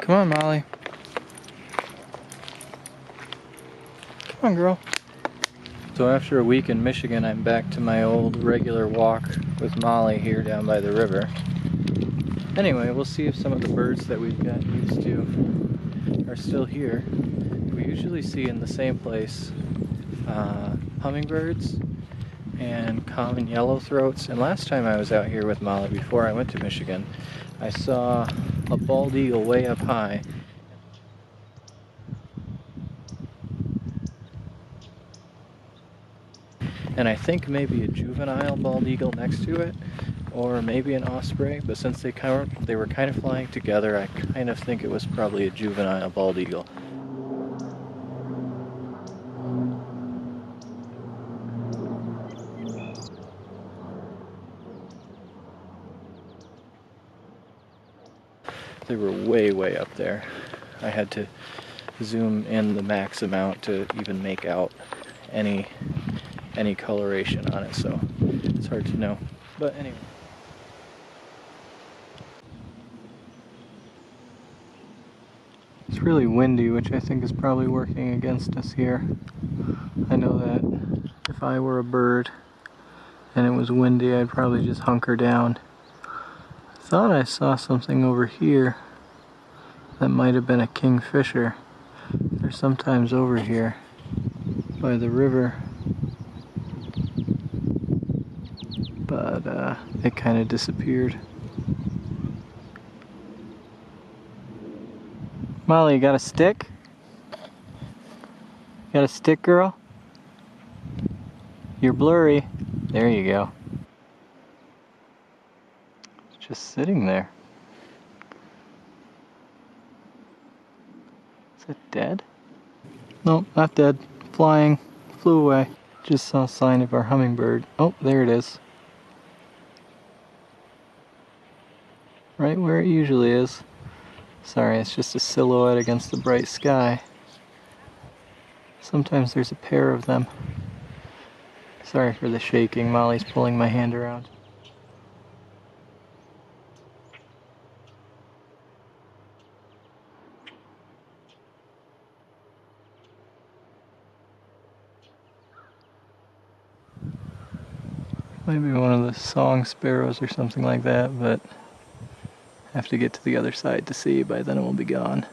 Come on, Molly. Come on, girl. So after a week in Michigan, I'm back to my old regular walk with Molly here down by the river. Anyway, we'll see if some of the birds that we've gotten used to are still here. We usually see in the same place hummingbirds and common yellowthroats. And last time I was out here with Molly before I went to Michigan, I saw a bald eagle way up high. And I think maybe a juvenile bald eagle next to it, or maybe an osprey, but since they were kind of flying together, I kind of think it was probably a juvenile bald eagle. They were way up there. I had to zoom in the max amount to even make out any coloration on it, so it's hard to know. But anyway. It's really windy, which I think is probably working against us here. I know that if I were a bird and it was windy, I'd probably just hunker down. I thought I saw something over here that might have been a kingfisher. They're sometimes over here by the river, but it kind of disappeared. Molly, you got a stick? Got a stick, girl? You're blurry. There you go. It's just sitting there. Is it dead? Nope, not dead. Flying. Flew away. Just saw a sign of our hummingbird. Oh, there it is. Right where it usually is. Sorry, it's just a silhouette against the bright sky. Sometimes there's a pair of them. Sorry for the shaking. Molly's pulling my hand around. Maybe one of the song sparrows or something like that, but I have to get to the other side to see. By then it will be gone.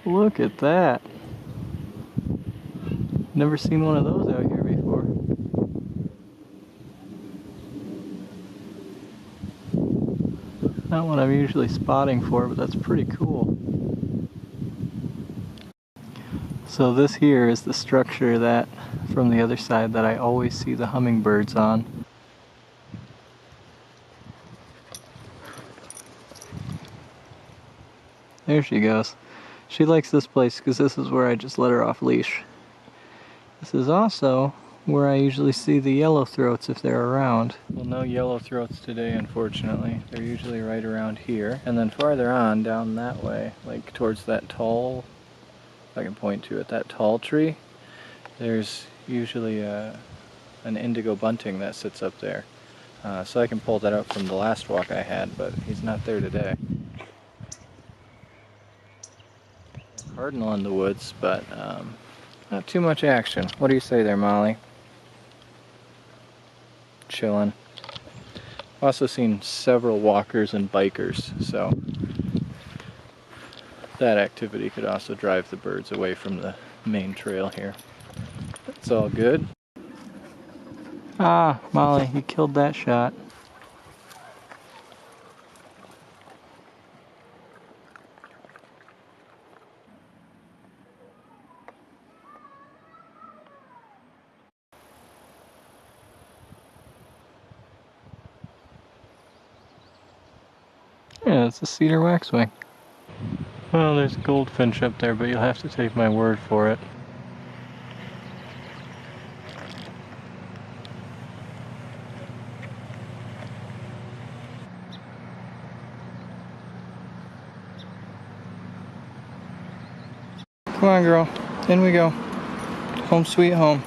Look at that. Never seen one of those out here before. Not what I'm usually spotting for, but that's pretty cool. So this here is the structure that, from the other side, that I always see the hummingbirds on. There she goes. She likes this place because this is where I just let her off leash. This is also where I usually see the yellowthroats if they're around. Well, no yellowthroats today, unfortunately. They're usually right around here. And then farther on, down that way, like towards that tall, if I can point to it, that tall tree, there's usually an indigo bunting that sits up there. So I can pull that up from the last walk I had, but he's not there today. Cardinal in the woods, but not too much action. What do you say there, Molly? Chilling. I've also seen several walkers and bikers, so that activity could also drive the birds away from the main trail here. It's all good. Ah, Molly, you killed that shot. Yeah, it's a cedar waxwing. Well, there's a goldfinch up there, but you'll have to take my word for it. Come on, girl. In we go. Home sweet home.